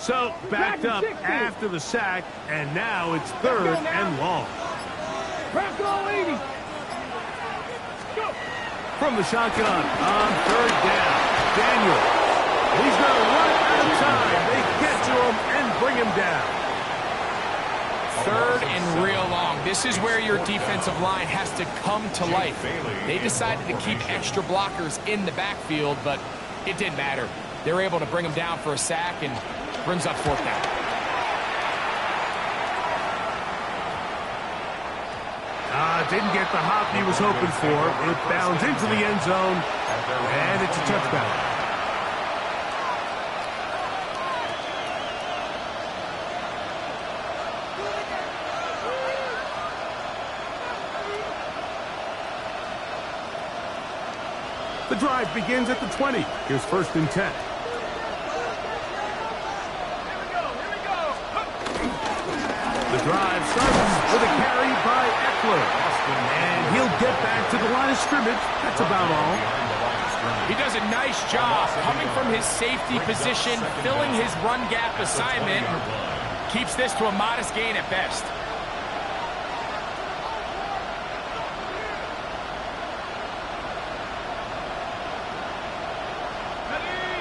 So, backed up after the sack, and now it's 3rd and long. From the shotgun on 3rd down, Daniel. He's going to run out of time. They get to him and bring him down. 3rd and real long. This is where your defensive line has to come to life. They decided to keep extra blockers in the backfield, but it didn't matter. They were able to bring him down for a sack and brings up 4th down. Didn't get the hop he was hoping for. It bounds into the end zone, and it's a touchdown. The drive begins at the 20. Here's 1st and 10. The drive starts with a carry by Eckler. And he'll get back to the line of scrimmage. That's about all. He does a nice job coming from his safety position, filling his run gap assignment. Keeps this to a modest gain at best.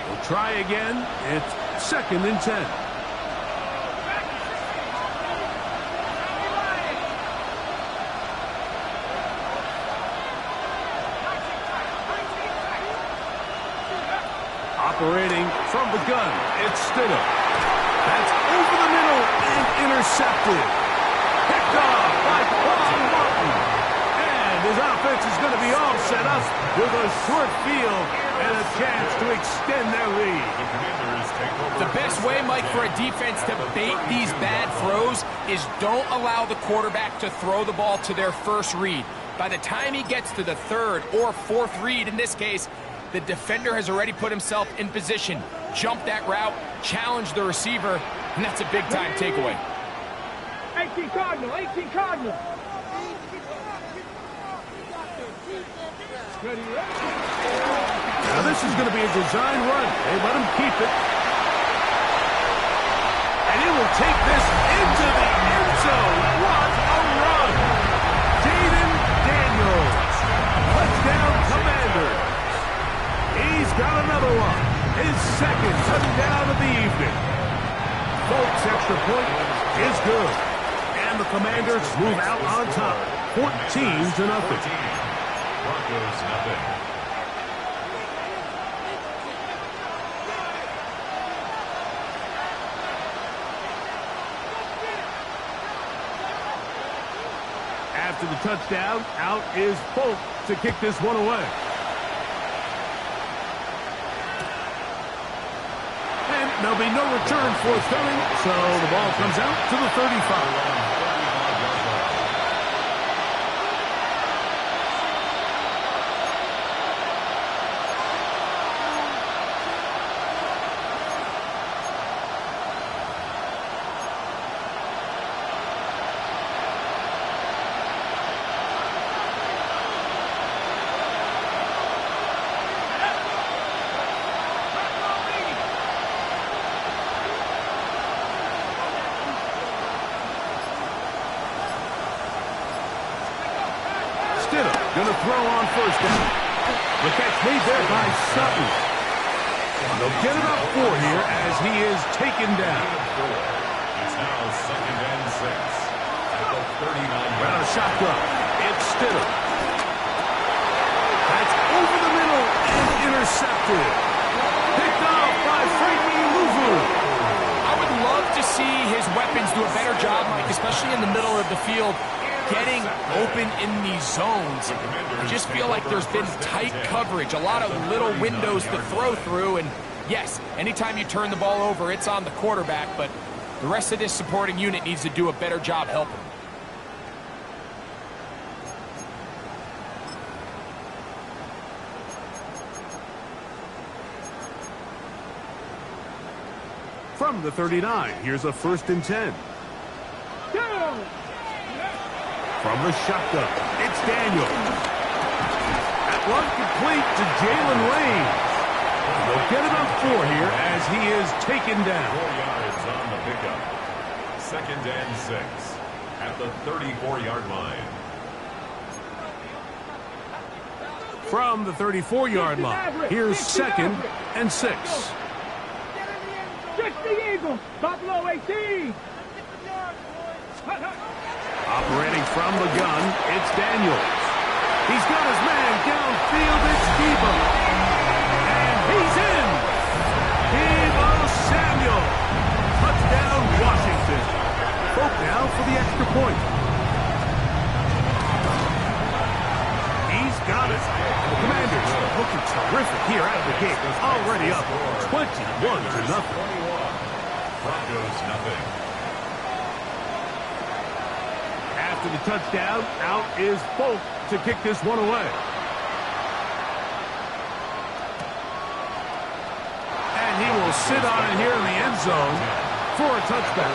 We'll try again. It's 2nd and 10. Operating from the gun, it's Stidham. That's over the middle and intercepted. Picked off by Paul Martin. And his offense is going to be all set up with a short field and a chance to extend their lead. The best way, Mike, for a defense to bait these bad throws is don't allow the quarterback to throw the ball to their first read. By the time he gets to the 3rd or 4th read, in this case, the defender has already put himself in position, jumped that route, challenged the receiver, and that's a big-time takeaway. 18 Cardinal, 18 Cardinal. Now this is going to be a design run. They let him keep it. And he will take this into the end zone. What a run! Jaden Daniels. Touchdown, Commanders. He's got another one. His 2nd touchdown of the evening. Folks, extra point is good. And the Commanders move out on top. 14-0. Broncos nothing. After the touchdown, out is Folk to kick this one away. There'll be no return forthcoming, so the ball comes out to the 35. Going to throw on 1st down. The catch made there by Sutton. They'll get it up 4 here as he is taken down. It's now 2nd and 6. At the 39. Ran a shotgun. It's Stidham. That's over the middle and intercepted. Picked off by Frankie Louvu. I would love to see his weapons do a better job, Mike, especially in the middle of the field, getting open in these zones. I just feel like there's been tight coverage, a lot of little windows to throw through, and yes, anytime you turn the ball over, it's on the quarterback, but the rest of this supporting unit needs to do a better job helping. From the 39, here's a 1st and 10. From the shotgun, it's Daniel. That one complete to Jalen Lane. They'll get about 4 here as he is taken down. 4 yards on the pickup. 2nd and 6 at the 34-yard line. From the 34-yard line, here's 2nd and 6. Just the Eagles. Buffalo 18. Operating from the gun, it's Daniels. He's got his man downfield. It's Debo. And he's in. Debo Samuel. Touchdown, Washington. Folk now for the extra point. He's got it. And the Commanders looking terrific here out of the gate. Already up 21-0. Broncos nothing. After the touchdown, out is Folk to kick this one away. And he will sit on it here in the end zone for a touchback.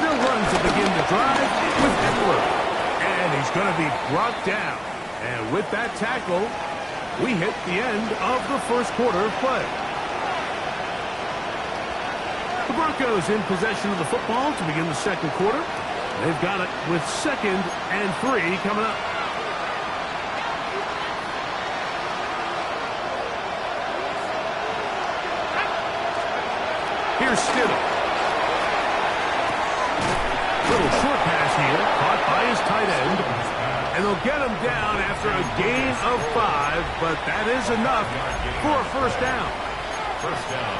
They'll run to begin the drive with Eckler. And he's going to be brought down. And with that tackle, we hit the end of the first quarter of play. The Broncos in possession of the football to begin the second quarter. They've got it with 2nd and 3 coming up. Here's Stidham. Little short pass here, caught by his tight end. And they'll get him down after a gain of 5, but that is enough for a first down.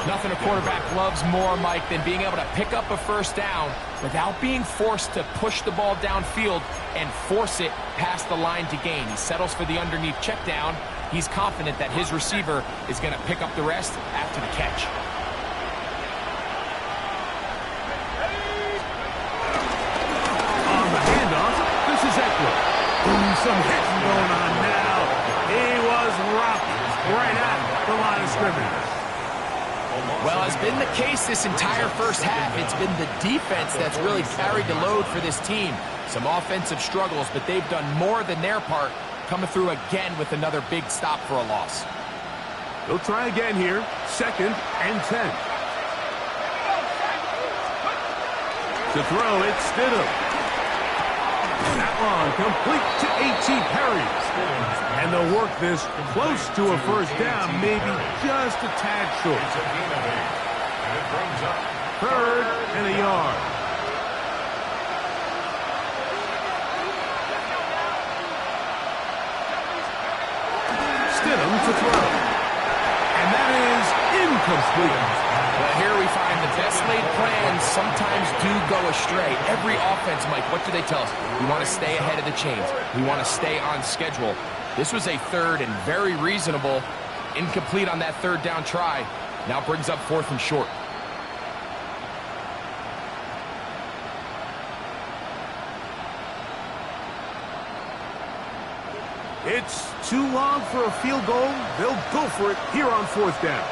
Nothing a quarterback loves more, Mike, than being able to pick up a first down without being forced to push the ball downfield and force it past the line to gain. He settles for the underneath check down. He's confident that his receiver is going to pick up the rest after the catch. On the handoff, this is Eckler. Some hitting going on now. He was rocked right at the line of scrimmage. Well, has been the case this entire first half. It's been the defense that's really carried the load for this team. Some offensive struggles, but they've done more than their part, coming through again with another big stop for a loss. They'll try again here. 2nd and 10. To throw, it's Stidham. That long, complete to A.T. Perry. And they'll work this close to a first down, maybe just a tad short. 3rd and a yard. Stidham to throw. And that is incomplete. Well, here we find the best laid plans sometimes do go astray. Every offense, Mike, what do they tell us? We want to stay ahead of the chains. We want to stay on schedule. This was a 3rd and very reasonable. Incomplete on that 3rd down try. Now brings up 4th and short. It's too long for a field goal. They'll go for it here on 4th down.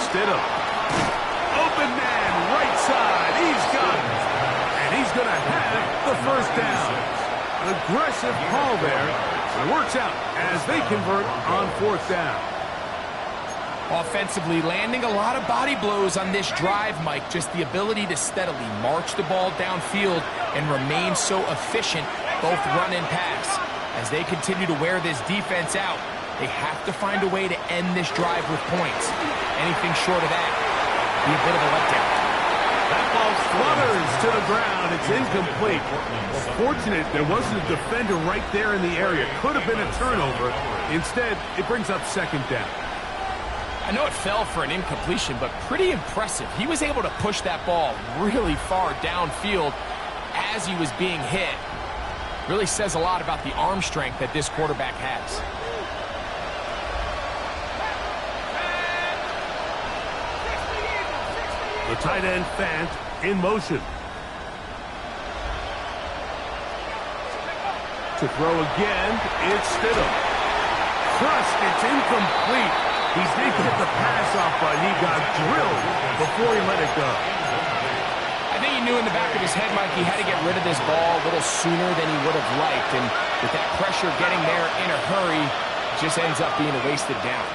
Stidham. Open man, right side. He's got it. And he's going to have the first down. An aggressive call there. It works out as they convert on 4th down. Offensively, landing a lot of body blows on this drive, Mike. Just the ability to steadily march the ball downfield and remain so efficient, both run and pass. As they continue to wear this defense out, they have to find a way to end this drive with points. Anything short of that be a bit of a letdown. That ball flutters to the ground. It's incomplete. Fortunate there wasn't a defender right there in the area. Could have been a turnover. Instead, it brings up 2nd down. I know it fell for an incompletion, but pretty impressive. He was able to push that ball really far downfield as he was being hit. Really says a lot about the arm strength that this quarterback has. The tight end, Fant, in motion. To throw again, it's Stidham. Crushed, it's incomplete. He did get the pass off, but he got drilled before he let it go. I think he knew in the back of his head, Mike, he had to get rid of this ball a little sooner than he would have liked. And with that pressure getting there in a hurry, it just ends up being a wasted down.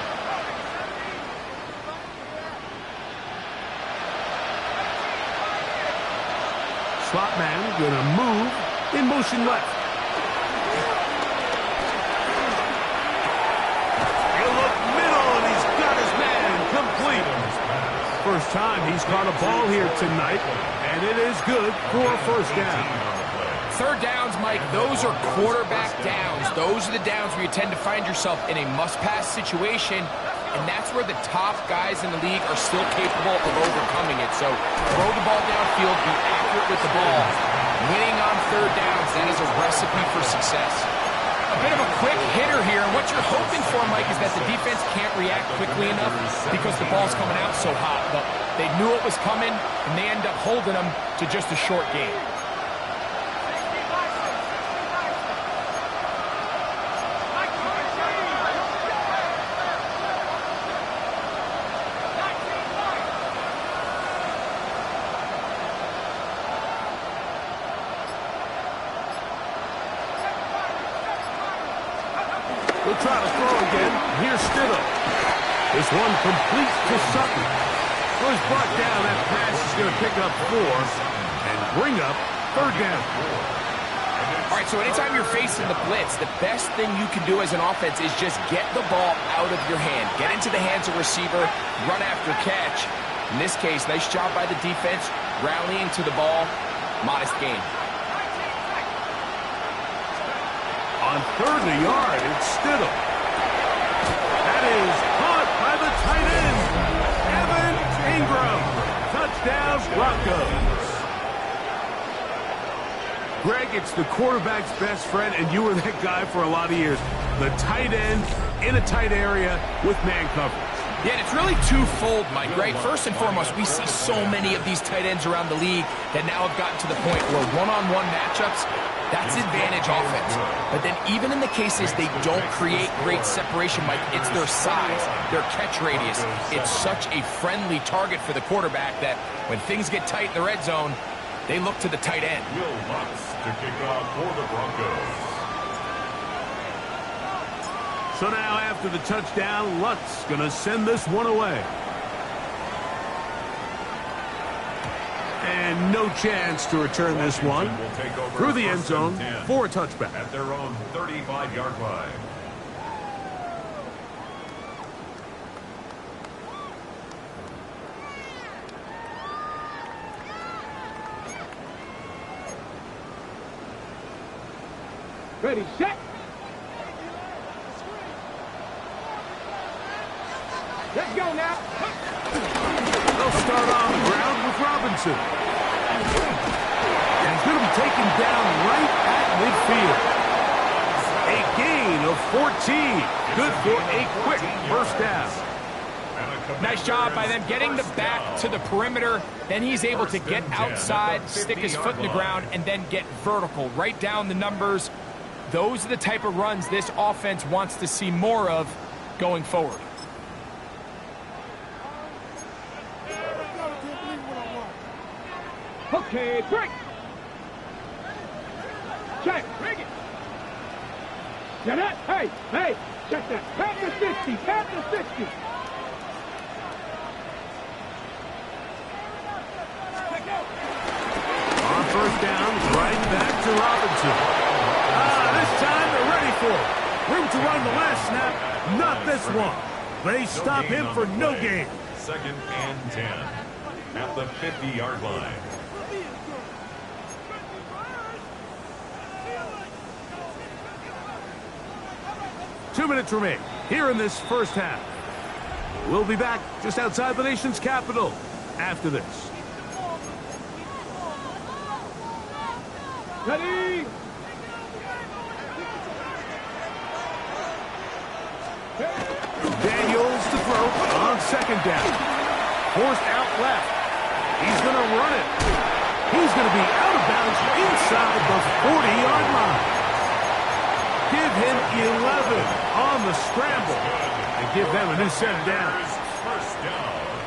Slot man gonna move in motion left. He'll look middle, and he's got his man complete. First time he's caught a ball here tonight, and it is good for a first down. Third downs, Mike, those are quarterback downs. Those are the downs where you tend to find yourself in a must-pass situation, and that's where the top guys in the league are still capable of overcoming it. So throw the ball downfield, be accurate with the ball. Winning on third downs, that is a recipe for success. A bit of a quick hitter here. What you're hoping for, Mike, is that the defense can't react quickly enough because the ball's coming out so hot. But they knew it was coming, and they end up holding them to just a short game. He'll try to throw again. Here's Stidham. This one completes to Sutton. So he's brought down. That pass is going to pick up 4 and bring up third down. All right, so anytime you're facing the blitz, the best thing you can do as an offense is just get the ball out of your hand. Get into the hands of receiver, run after catch. In this case, nice job by the defense, rallying to the ball. Modest gain. On third and a yard, it's Stidham. That is caught by the tight end, Evan Ingram. Touchdown, Broncos. Greg, it's the quarterback's best friend, and you were that guy for a lot of years. The tight end in a tight area with man coverage. Yeah, and it's really twofold, Mike, right? First and foremost, we see so many of these tight ends around the league that now have gotten to the point where one-on-one matchups, that's advantage offense. But then even in the cases they don't create great separation, Mike, it's their size, their catch radius. It's such a friendly target for the quarterback that when things get tight in the red zone, they look to the tight end. Will Lutz to kick off for the Broncos. So now after the touchdown, Lutz going to send this one away. And no chance to return this one through the end zone for a touchback. At their own 35-yard line. Ready, set. Let's go now. They'll start on the ground with Robinson. And he's going to be taken down right at midfield. A gain of 14. Good for a quick first down. Nice job by them getting the back to the perimeter. Then he's able to get outside, stick his foot in the ground, and then get vertical right down the numbers. Those are the type of runs this offense wants to see more of going forward. Okay, break. Check. Bring it. Get it. Hey, hey. Check that. Pat the 60. Pat the 60. On first down, right back to Robinson. This time they're ready for it. Room to run the last snap. Not this one. They stop him for no gain. 2nd and 10 at the 50-yard line. Two minutes remain here in this first half. We'll be back just outside the nation's capital after this. Ready. Daniels to throw on second down. Forced out left. He's going to run it. He's going to be out of bounds inside the 40-yard line. give him 11 on the scramble and give them a new set of downs.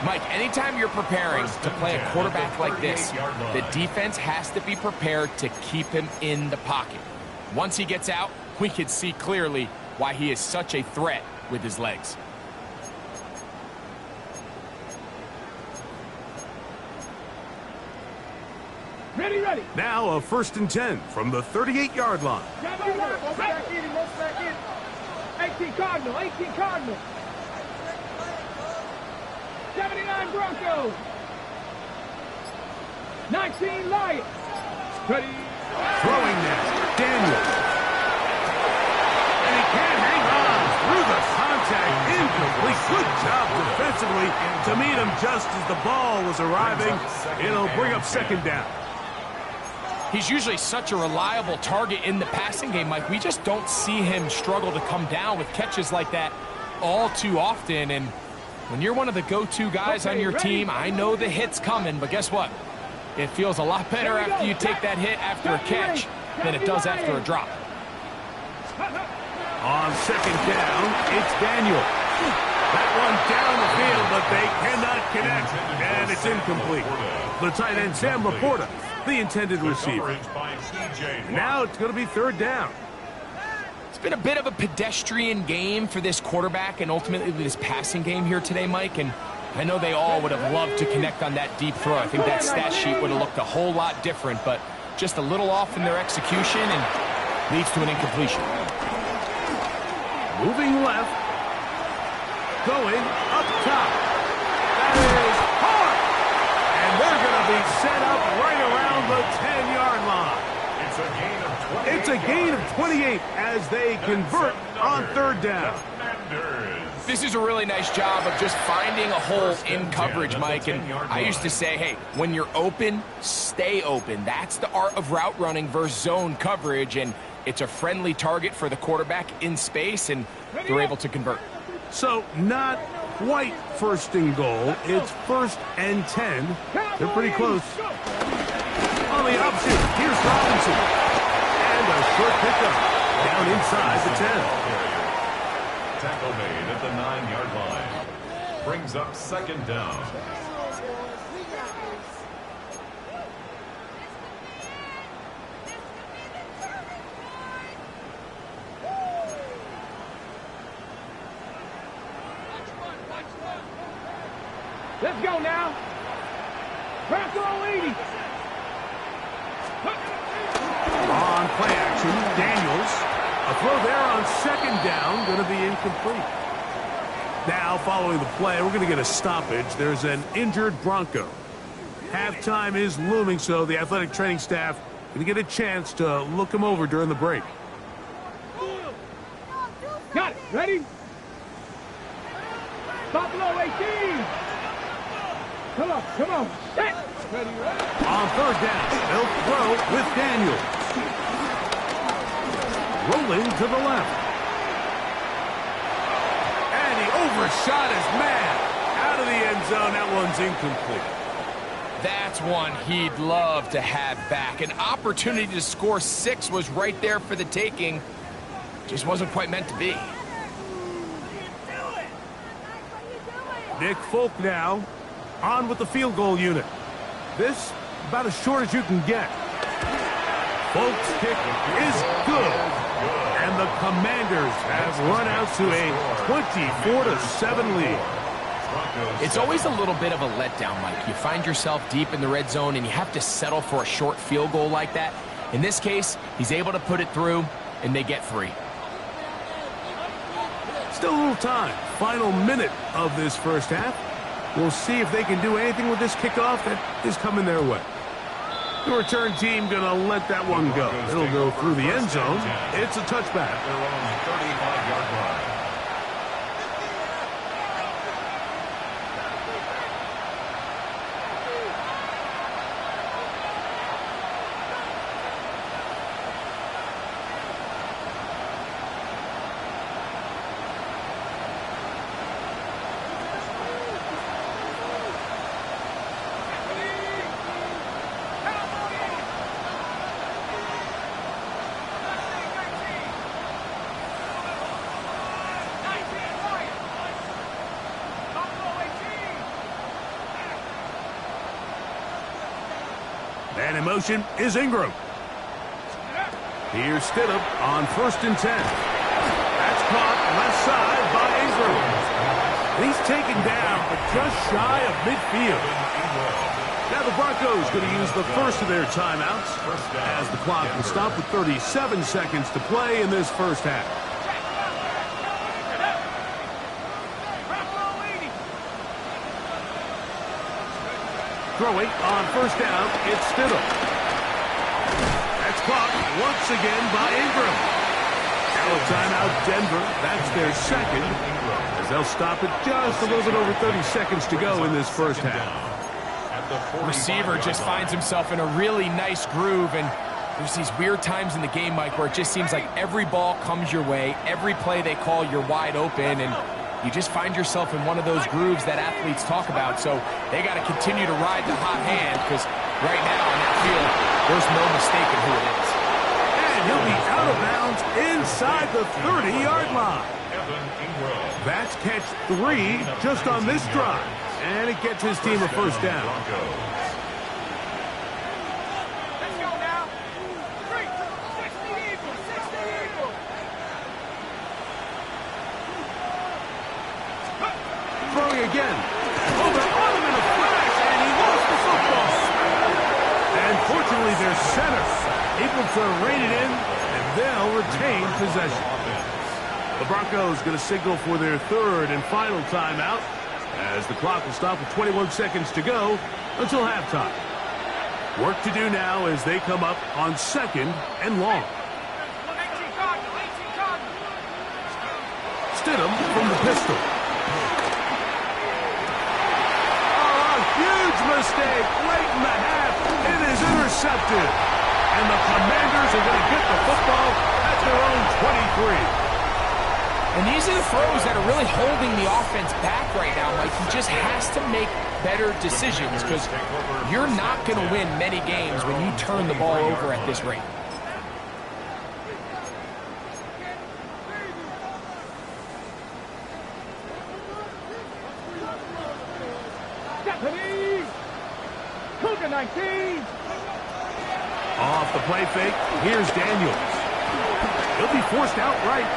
Mike, anytime you're preparing to play a quarterback like this, the defense has to be prepared to keep him in the pocket. Once he gets out, we can see clearly why he is such a threat with his legs. Ready, ready. Now a 1st and 10 from the 38-yard line. 18 Cardinal, 18 Cardinal. 79 Broncos. 19 Lions. Ready. Throwing now, Daniels. And he can't hang on through the contact. Incomplete. Good job defensively to meet him just as the ball was arriving. It'll bring up 2nd down. He's usually such a reliable target in the passing game, Mike. We just don't see him struggle to come down with catches like that all too often. And when you're one of the go-to guys on your team, I know the hit's coming, but guess what? It feels a lot better after you take that hit after a catch than it does after a drop. On 2nd down, it's Daniel. That one down the field, but they cannot connect, and it's incomplete. The tight end, Sam Laporta, the intended receiver. Now it's going to be 3rd down. It's been a bit of a pedestrian game for this quarterback and ultimately this passing game here today, Mike, and I know they all would have loved to connect on that deep throw. I think that stat sheet would have looked a whole lot different, but just a little off in their execution and leads to an incompletion. Moving left. Going up top. That is hard. And they're going to be set up right around the 10-yard line. It's a gain of 28 as they convert on 3rd down. This is a really nice job of just finding a hole in coverage, Mike. And I used to say, hey, when you're open, stay open. That's the art of route running versus zone coverage. And it's a friendly target for the quarterback in space, and they're able to convert. So not quite 1st and goal. It's 1st and 10. They're pretty close. On the option, here's Robinson. And a short pickup down inside the 10. Tackle made at the 9-yard line. Brings up 2nd down. Let's go now. Bronco 80. On play action, Daniels. A throw there on 2nd down, going to be incomplete. Now, following the play, we're going to get a stoppage. There's an injured Bronco. Halftime is looming, so the athletic training staff going to get a chance to look him over during the break. Got it. Ready? Buffalo 18. Come on, come on. Set. Ready, ready. On 3rd down, they'll throw with Daniels. Rolling to the left. And he overshot his man. Out of the end zone, that one's incomplete. That's one he'd love to have back. An opportunity to score 6 was right there for the taking. Just wasn't quite meant to be. Nick Folk now on with the field goal unit. This about as short as you can get. Folk's kick is good. And the Commanders have run out to a 24-7 lead. It's always a little bit of a letdown, Mike. You find yourself deep in the red zone and you have to settle for a short field goal like that. In this case, he's able to put it through and they get 3. Still a little time. Final minute of this 1st half. We'll see if they can do anything with this kickoff that is coming their way. The return team going to let that one go. It'll go through the end zone. It's a touchback. At their own 35-yard line. And in motion is Ingram. Here's Stidham on 1st and 10. That's caught left side by Ingram. He's taken down, but just shy of midfield. Now the Broncos going to use the first of their timeouts as the clock will stop with 37 seconds to play in this first half. Throwing on 1st down, it's Stidham. That's caught once again by Ingram. Now a timeout, Denver. That's their second, as they'll stop it just a little bit over 30 seconds to go in this first half. Receiver just finds himself in a really nice groove, and there's these weird times in the game, Mike, where it just seems like every ball comes your way, every play they call, you're wide open, and you just find yourself in one of those grooves that athletes talk about. So they got to continue to ride the hot hand, because right now in that field, there's no mistaking who it is. And he'll be out of bounds inside the 30-yard line. That's catch 3 just on this drive. And it gets his team a first down. Let's go now. 3, 60 Eagles, 60 Eagles. Throwing again. Over on him in a flash, and he lost the football. And fortunately, their center able to rein it in, and they'll retain possession. The Broncos going to signal for their 3rd and final timeout, as the clock will stop with 21 seconds to go until halftime. Work to do now as they come up on 2nd and long. Stidham from the pistol. Oh, a huge mistake late in the half. It is intercepted. And the Commanders are going to get the football at their own 23. And these are the throws that are really holding the offense back right now. Like, he just has to make better decisions, because you're not going to win many games when you turn the ball over at this rate. Stephanie! Cougar 19! Off the play fake, here's Daniels. He'll be forced outright.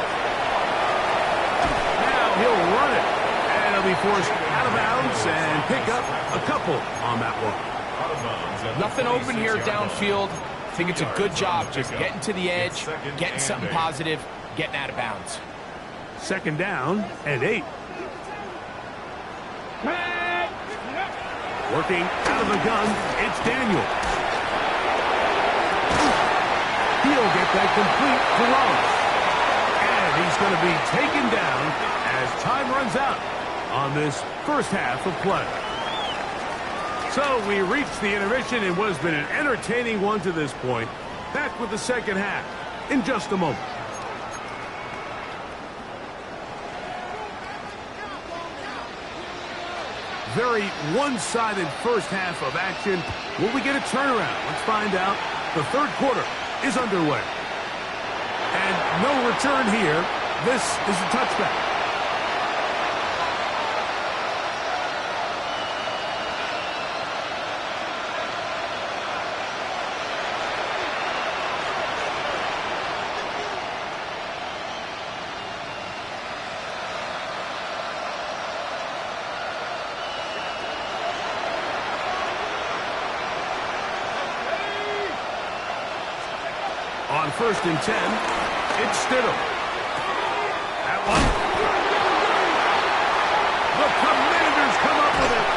He'll run it, and he'll be forced out of bounds and pick up a couple on that one. Nothing open here downfield. I think it's a good job just getting to the edge, getting something positive, getting out of bounds. 2nd down and 8. Working out of the gun, it's Daniels. He'll get that complete to Ross. And he's going to be taken down as time runs out on this first half of play. So we reached the intermission in what has been an entertaining one to this point. Back with the second half in just a moment. Very one-sided first half of action. Will we get a turnaround? Let's find out. The 3rd quarter is underway. And no return here. This is a touchback. On 1st and 10, it's Stidham. That one. The Commanders come up with it.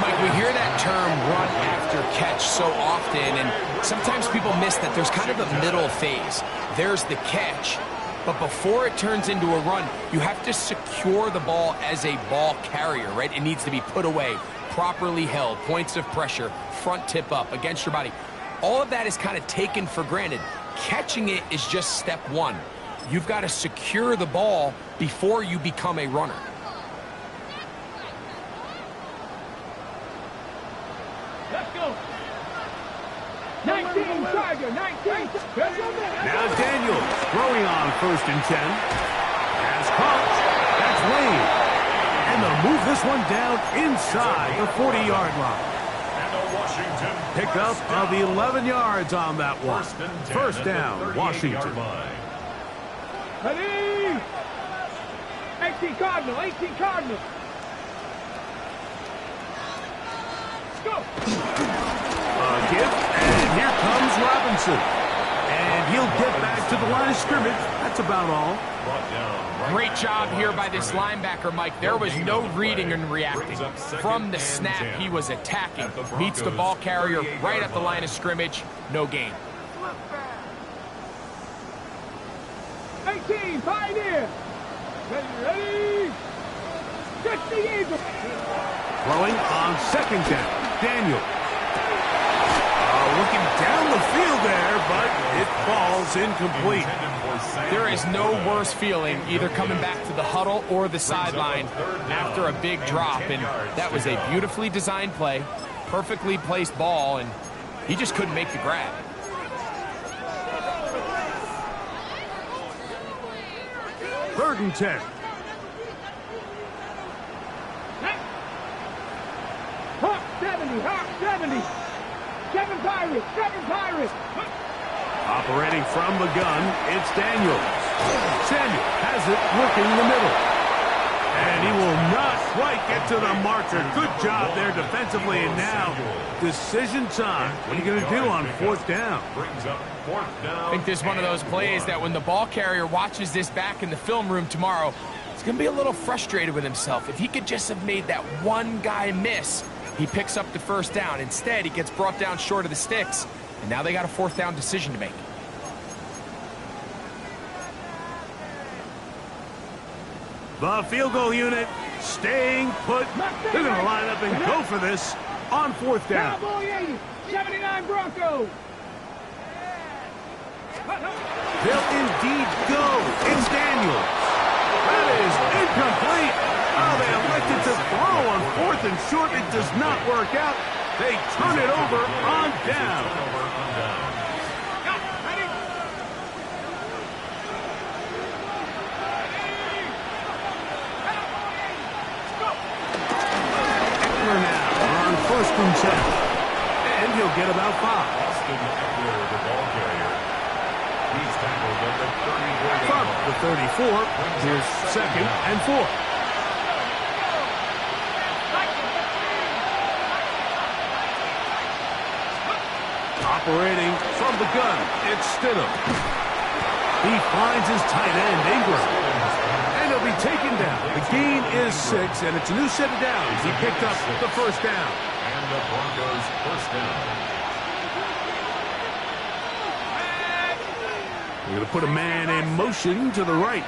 Mike, we hear that term run after catch so often, and sometimes people miss that there's kind of a middle phase. There's the catch, but before it turns into a run, you have to secure the ball as a ball carrier, right? It needs to be put away, properly held, points of pressure, front tip up against your body. All of that is kind of taken for granted. Catching it is just step 1. You've got to secure the ball before you become a runner. Let's go! 19, Tiger, 19! Now Daniels throwing on 1st and 10. As caught, that's Lane. And they'll move this one down inside the 40-yard line. Washington. Pickup of 11 yards on that one. First down, Washington. Ready? 18 Cardinal, 18 Cardinal. Let's go. Gift, and here comes Robinson. And he'll get back to the line of scrimmage. That's about all. Great job here by this linebacker, Mike. There was no reading and reacting. From the snap, he was attacking. Meets the ball carrier right at the line of scrimmage. No gain. 18, Pioneer. Ready? 50 Eagle. Throwing on second down, Daniel. Looking down the field there, but it falls incomplete. There is no worse feeling either coming back to the huddle or the sideline after a big drop. And that was a beautifully designed play, perfectly placed ball, and he just couldn't make the grab. Third and 10. Hawk 70, Hawk 70. 7 Pirates, 7 Pirates. Operating from the gun, it's Daniels. Samuel has it working the middle. And he will not quite get to the marker. Good job there defensively. And now, decision time. What are you going to do on fourth down? I think this is one of those plays that when the ball carrier watches this back in the film room tomorrow, he's going to be a little frustrated with himself. If he could just have made that one guy miss, he picks up the first down. Instead, he gets brought down short of the sticks, and now they got a fourth down decision to make. The field goal unit staying put. They're going to line up and go for this on fourth down. Cowboy 80, 79 Broncos. They'll indeed go. It's Daniels. That is incomplete. Oh, they elected to throw on fourth and short. It does not work out. They turn it over on down. Eckler now on first and 10. And he'll get about 5. Austin Eckler, the ball carrier. He's tackled at the 34. From the 34, here's second and 4. Operating from the gun, it's Stidham. He finds his tight end, Ingram. And he'll be taken down. The gain is 6, and it's a new set of downs. He picked up the first down. And the Broncos first down. We're going to put a man in motion to the right.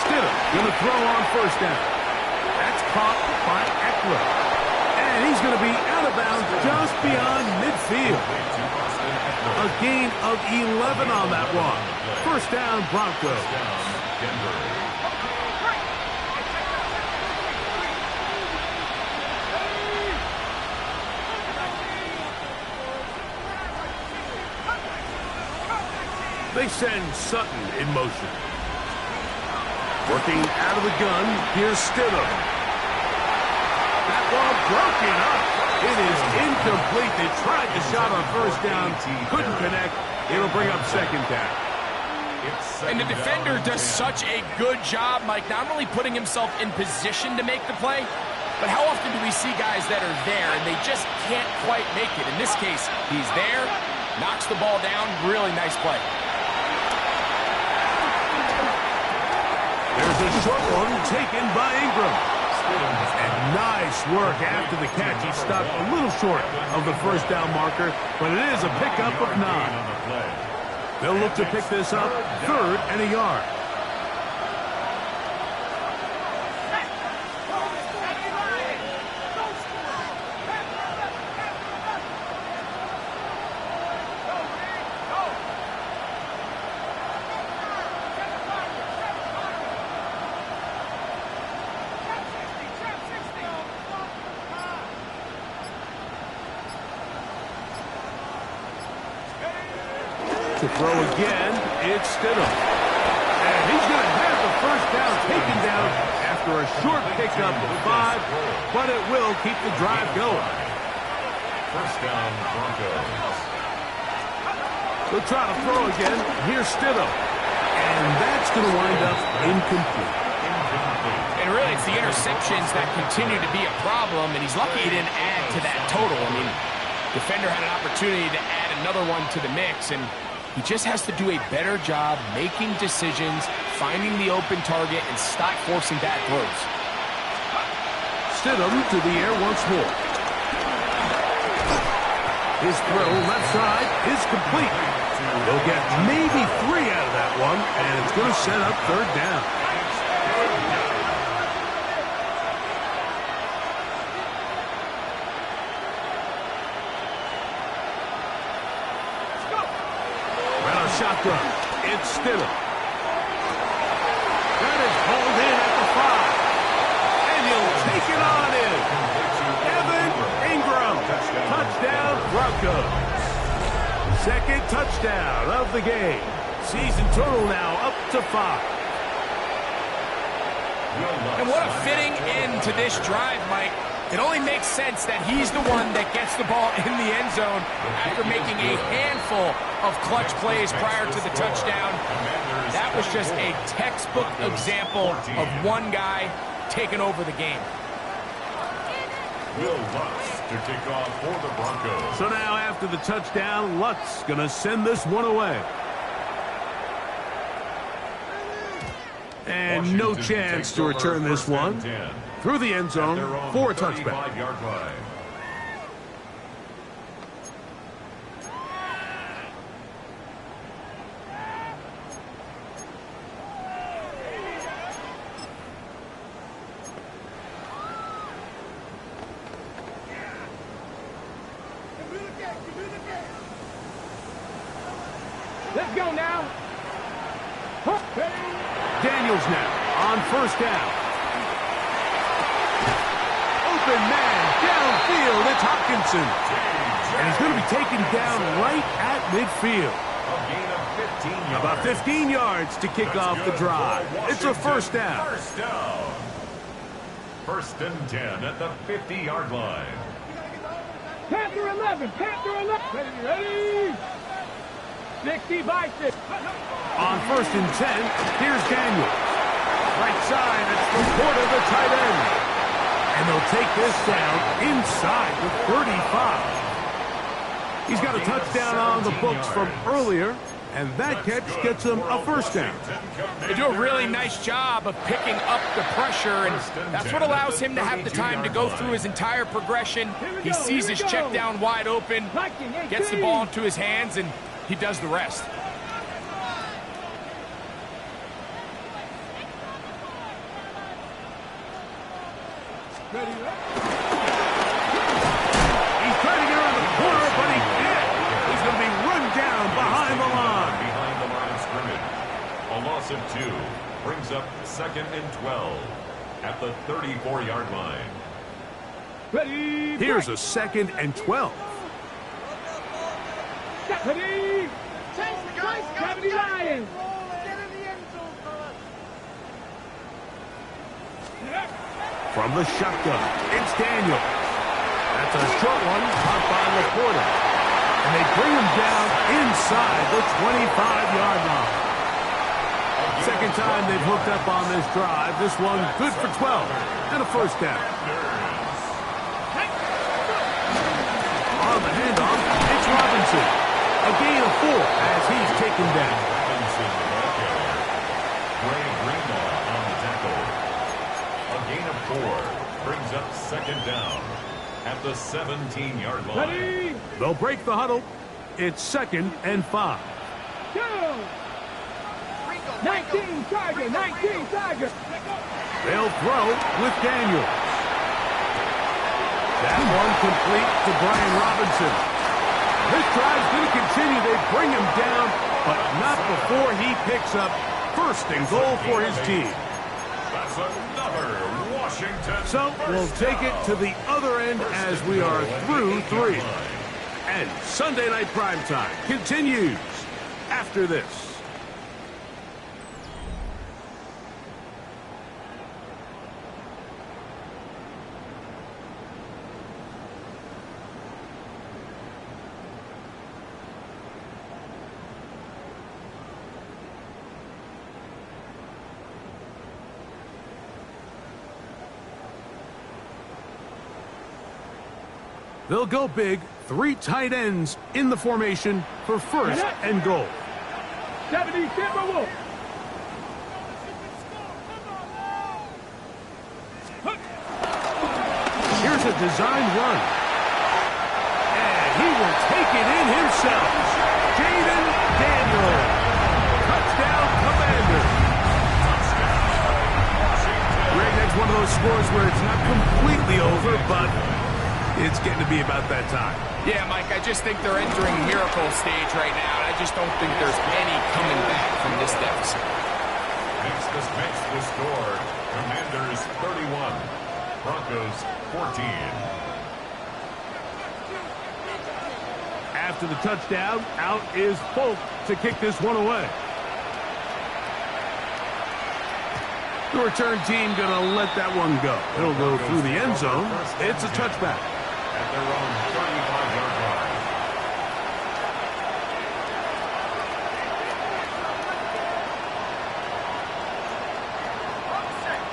Stidham going to throw on first down. That's caught by Eckler. And he's going to be out of bounds just beyond midfield. A gain of 11 on that one. First down, Broncos. They send Sutton in motion. Working out of the gun, here's Stidham. That ball broken up. It is incomplete. They tried the shot on first down, couldn't connect. It'll bring up second down. And the defender does such a good job, Mike, not only putting himself in position to make the play, but how often do we see guys that are there and they just can't quite make it? In this case, he's there, knocks the ball down, really nice play. There's a short one taken by Ingram. And nice work after the catch. He stopped a little short of the first down marker, but it is a pickup of 9. They'll look to pick this up, third and a yard. To throw again, it's Stidham. And he's going to have the first down taken down after a short pickup of 5, but it will keep the drive going. First down, Broncos. They'll try to throw again. Here's Stidham. And that's going to wind up incomplete. And really, it's the interceptions that continue to be a problem, and he's lucky he didn't add to that total. I mean, defender had an opportunity to add another one to the mix, and he just has to do a better job making decisions, finding the open target, and stop forcing bad throws. Stidham to the air once more. His throw left side is complete. They'll get maybe 3 out of that one, and it's going to set up third down. Run a shotgun. It's Stidham. That is hauled in at the 5. And he'll take it on in. Evan Ingram. Touchdown, Broncos. Second touchdown of the game. Season total now up to 5. And what a fitting end to this drive, Mike. It only makes sense that he's the one that gets the ball in the end zone after making a handful of clutch plays prior to the touchdown. That was just a textbook example of one guy taking over the game. Will Lutz to kick off for the Broncos. So now after the touchdown, Lutz going to send this one away. And no chance to return this one. Through the end zone for a touchback. Let's go now. Daniels now on first down. Open man downfield. It's Hopkinson. And he's going to be taken down right at midfield. About 15 yards to kick off the drive. It's a first down. First down. First and 10 at the 50-yard line. Panther 11. Panther 11. Ready. 60 by 6. On first and 10, here's Daniels. Right side, it's Laporta, the tight end. And they'll take this down inside the 35. He's got a touchdown on the books from earlier, and that catch gets him a first down. They do a really nice job of picking up the pressure, and that's what allows him to have the time to go through his entire progression. He sees his check down wide open, gets the ball into his hands, and he does the rest. He's trying to get around the corner, but he can't. He's going to be run down behind the line. Behind the line of scrimmage. A loss of 2 brings up second and 12 at the 34-yard line. Ready. Here's a second and 12. Ready. Gravity Lions. From the shotgun, it's Daniels. That's a short one, caught by Laporta. And they bring him down inside the 25-yard line. Second time they've hooked up on this drive. This one good for 12 and a first down. On the handoff, it's Robinson. A gain of 4 as he's taken down. Gain of 4 brings up second down at the 17-yard line. Ready. They'll break the huddle. It's second and 5. Go. 19 Tiger. 19 Tiger. They'll throw with Daniels. That one complete to Brian Robinson. This drive's going to continue. They bring him down, but not before he picks up first and goal for his team. That's another Washington. So we'll take it to the other end as we are through 3. And Sunday Night Primetime continues after this. They'll go big, 3 tight ends in the formation for first and goal. 70 Timberwolves. Here's a designed run. And he will take it in himself. Jaden Daniels. Touchdown, Commanders. Greg, that's one of those scores where it's not completely over, but it's getting to be about that time. Yeah, Mike, I just think they're entering miracle stage right now. I just don't think there's any coming back from this deficit. Makes the score. Commanders 31. Broncos 14. After the touchdown, out is Folk to kick this one away. The return team going to let that one go. It'll go through the end zone. It's a touchback. At their own 35-yard line.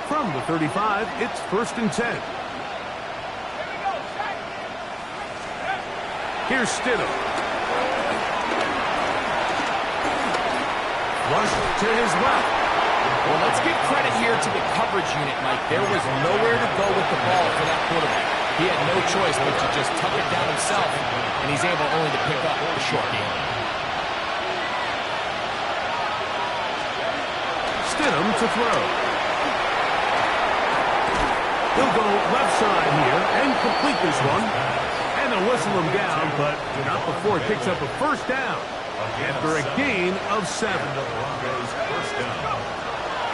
From the 35, it's 1st and 10. Here's Stidham. Flush to his left. Well, let's give credit here to the coverage unit, Mike. There was nowhere to go with the ball for that quarterback. He had no choice but to just tuck it down himself, and he's able only to pick up the short game. Stidham to throw. He'll go left side here and complete this one. And they'll whistle him down, but not before it picks up a first down after a gain of 7.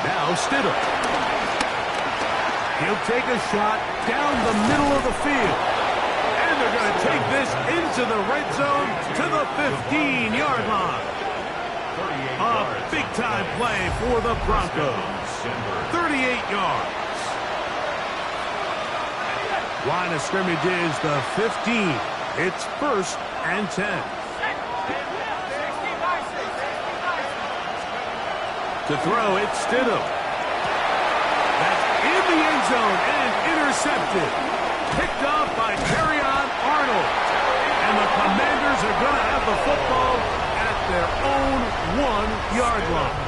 Now Stidham. He'll take a shot down the middle of the field. And they're going to take this into the red zone to the 15-yard line. A big-time play for the Broncos. 38 yards. Line of scrimmage is the 15. It's 1st and 10. To throw, it's Stidham. That's in the end zone and intercepted. Picked off by Terrion Arnold. And the Commanders are going to have the football at their own 1-yard line.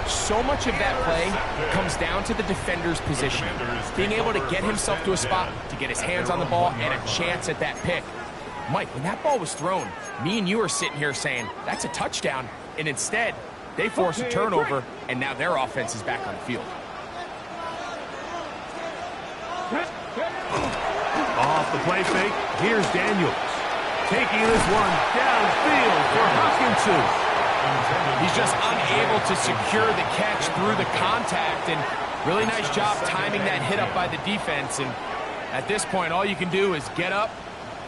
So much of that play comes down to the defender's positioning. Being able to get himself to a spot, to get his hands on the ball, and a chance at that pick. Mike, when that ball was thrown, me and you are sitting here saying, that's a touchdown. And instead, they force a turnover, and now their offense is back on the field. Off the play fake, here's Daniels. Taking this one downfield for Hopkinson. He's just unable to secure the catch through the contact, and really nice job timing that hit up by the defense. And at this point, all you can do is get up,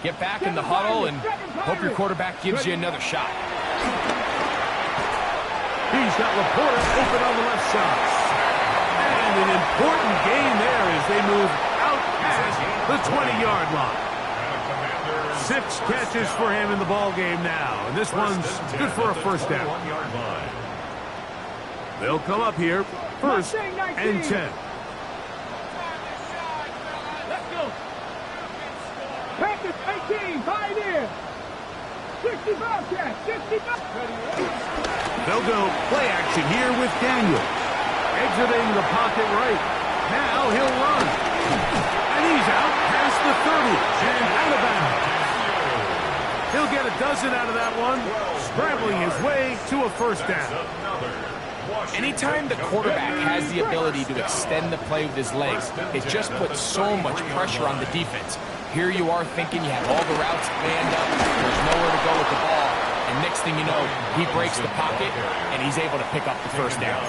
get back in the huddle, and hope your quarterback gives you another shot. He's got Laporta open on the left side. And an important gain there as they move out past the 20-yard line. 6 catches for him in the ball game now, and this one's good for a first down. They'll come up here, 1st and 10. Let's go. Packers 18, tied in. 65 catch, 65. They'll go play action here with Daniels. Exiting the pocket right. Now he'll run. And he's out past the 30 and out of bounds. He'll get a dozen out of that one, scrambling his way to a first down. Anytime the quarterback has the ability to extend the play with his legs, it just puts so much pressure on the defense. Here you are thinking you have all the routes manned up, there's nowhere to go with the ball, and next thing you know, he breaks the pocket, and he's able to pick up the first down.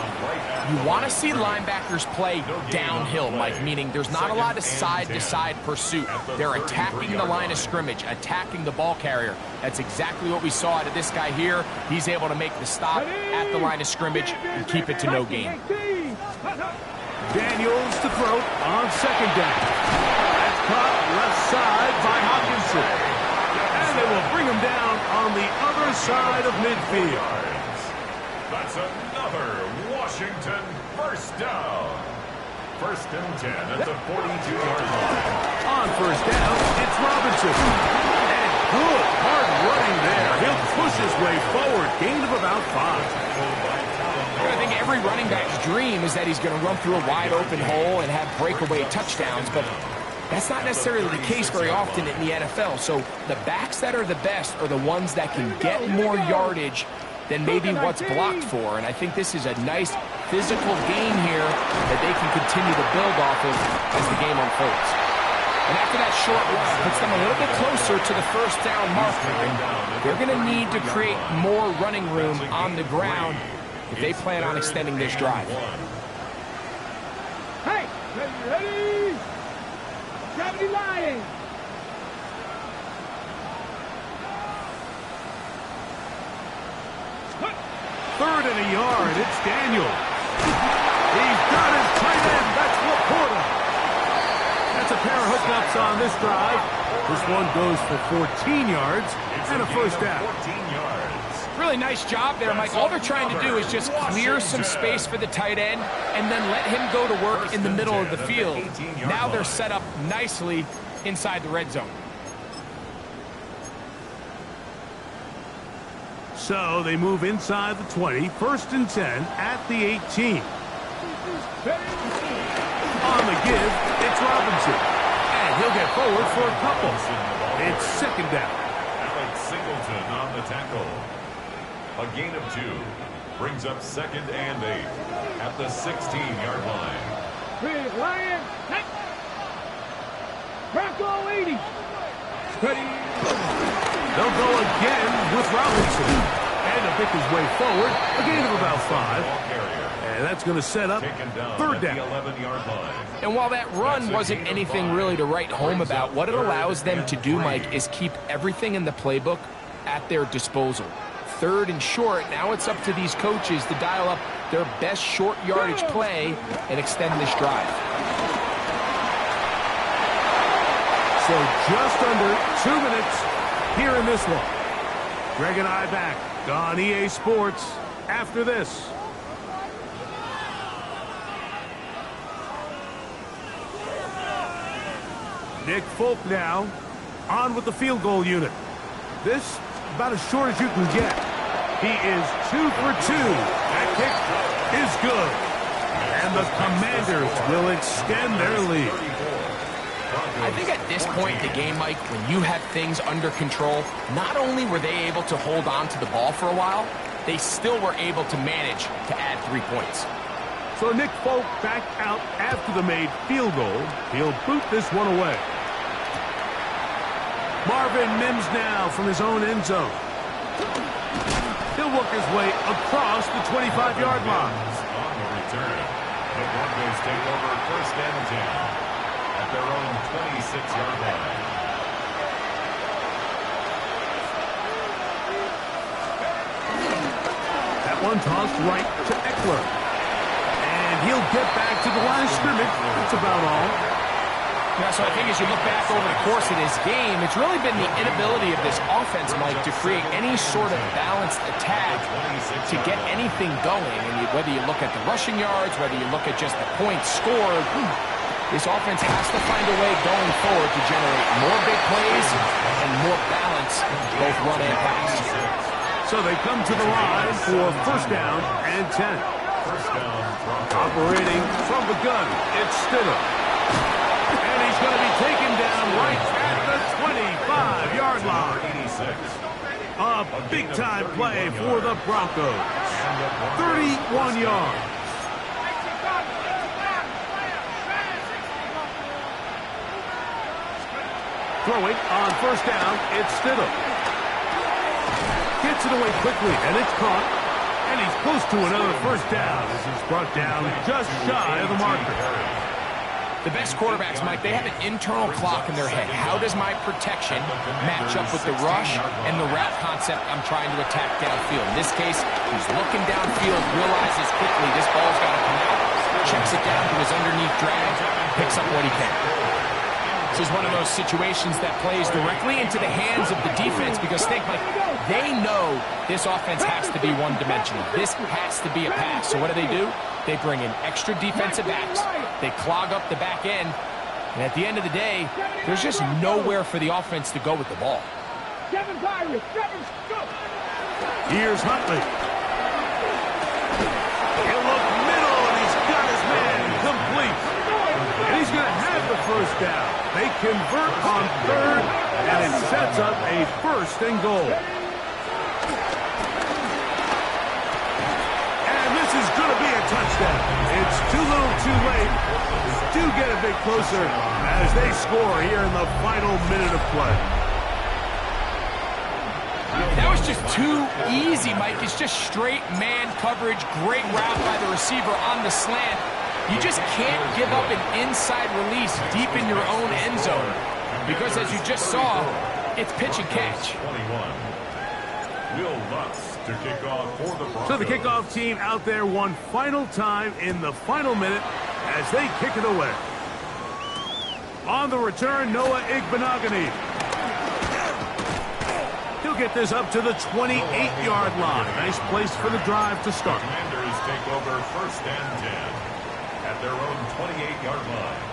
You want to see linebackers play downhill, Mike, meaning there's not a lot of side-to-side pursuit. They're attacking the line of scrimmage, attacking the ball carrier. That's exactly what we saw out of this guy here. He's able to make the stop at the line of scrimmage and keep it to no gain. Daniels to throw on 2nd down. That's caught left side by Hopkinson. And they will bring him down on the other side of midfield. That's another Washington first down. first and 10 at the 42-yard line. On first down, it's Robinson. And good, hard running there. He'll push his way forward. Gain of about 5. I think every running back's dream is that he's going to run through a wide open hole and have breakaway touchdowns, but that's not necessarily the case very often in the NFL. So the backs that are the best are the ones that can get more yardage than maybe what's blocked for. And I think this is a nice physical gain here that they can continue to build off of as the game unfolds. And after that short run, puts them a little bit closer to the first down marker. They're going to need to create more running room on the ground if they plan on extending this drive. Hey, ready? Gravity line. Third and a yard. It's Daniel. He's got his tight end. That's Laporta. That's a pair of hookups on this drive. This one goes for 14 yards and a first down. 14 yards. Really nice job there, Mike. All they're trying to do is just clear some space for the tight end and then let him go to work in the middle of the field. Now they're set up nicely inside the red zone. So they move inside the 20, first and 10 at the 18. On the give, it's Robinson. And he'll get forward for a couple. It's second down. Alex Singleton on the tackle. A gain of 2 brings up second and 8 at the 16-yard line. Big Lion. Bronco 80. Ready. They'll go again with Robinson. And to pick his way forward, a gain of about 5. And that's going to set up third down. 11-yard line. And while that run wasn't anything really to write home about, what it allows them to do, Mike, is keep everything in the playbook at their disposal. Third and short, now it's up to these coaches to dial up their best short yardage play and extend this drive. So just under 2 minutes here in this one. Greg and I back on EA Sports after this. Nick Folk now on with the field goal unit. This about as short as you can get. He is 2 for 2. That kick is good. And the Commanders will extend their lead. I think at this point in the game, Mike, when you have things under control, not only were they able to hold on to the ball for a while, they still were able to manage to add 3 points. So Nick Folk back out after the made field goal. He'll boot this one away. Marvin Mims now from his own end zone. He'll work his way across the 25-yard line. On the return, the Broncos take over first and 10 at their own 26-yard line. That one tossed right to Eckler. And he'll get back to the line of scrimmage. That's about all. Yeah, so I think as you look back over the course of this game, it's really been the inability of this offense, Mike, to create any sort of balanced attack to get anything going. And whether you look at the rushing yards, whether you look at just the points scored, this offense has to find a way going forward to generate more big plays and more balance, both run and pass. So they come to the line for first down and 10. First down, Broncos. Operating from the gun, it's Stidham. And he's going to be taken down right at the 25-yard line. 86. A big-time play for the Broncos. 31 yards. Throwing on first down, it's Stidham. Gets it away quickly, and it's caught. And he's close to another first down as he's brought down just shy of the marker. The best quarterbacks, Mike, they have an internal clock in their head. How does my protection match up with the rush and the route concept I'm trying to attack downfield? In this case, he's looking downfield, realizes quickly this ball's got to come out, checks it down to his underneath drag, picks up what he can. This is one of those situations that plays directly into the hands of the defense because think, like, they know this offense has to be one-dimensional. This has to be a pass. So what do? They bring in extra defensive backs. They clog up the back end. And at the end of the day, there's just nowhere for the offense to go with the ball. Here's Huntley. He'll look middle, and he's got his man complete. And he's going to have the first down. They convert on third, and it sets up a first and goal. And this is going to be a touchdown. It's too little too late. They do get a bit closer as they score here in the final minute of play. That was just too easy, Mike. It's just straight man coverage. Great route by the receiver on the slant. You just can't give up an inside release deep in your own end zone. Because as you just saw, it's pitch and catch. 21. Will Lutz to kick off for the Broncos. So the kickoff team out there one final time in the final minute as they kick it away. On the return, Noah Igbenogany. He'll get this up to the 28-yard line. Nice place for the drive to start. Commanders take over first and 10 at their own 28-yard line.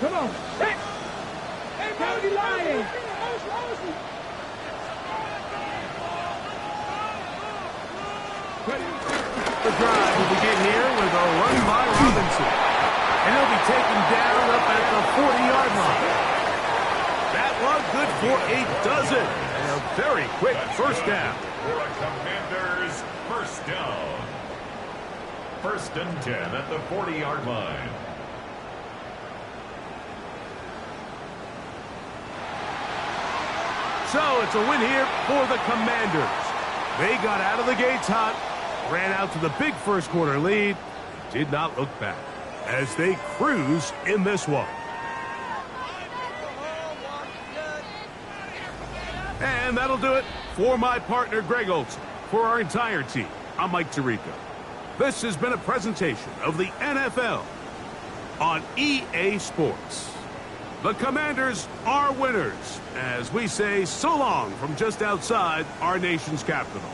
Come on. Hey, Cody Lyons. The drive will begin here with a run by Robinson. And he'll be taken down up at the 40-yard line. That one good for a dozen. And a very quick first down. For a Commanders first down. First and 10 at the 40-yard line. So it's a win here for the Commanders. They got out of the gates hot, ran out to the big first quarter lead, did not look back as they cruise in this one. And that'll do it for my partner Greg Olson. For our entire team, I'm Mike Tirico. This has been a presentation of the NFL on EA Sports. The Commanders are winners, as we say so long from just outside our nation's capital.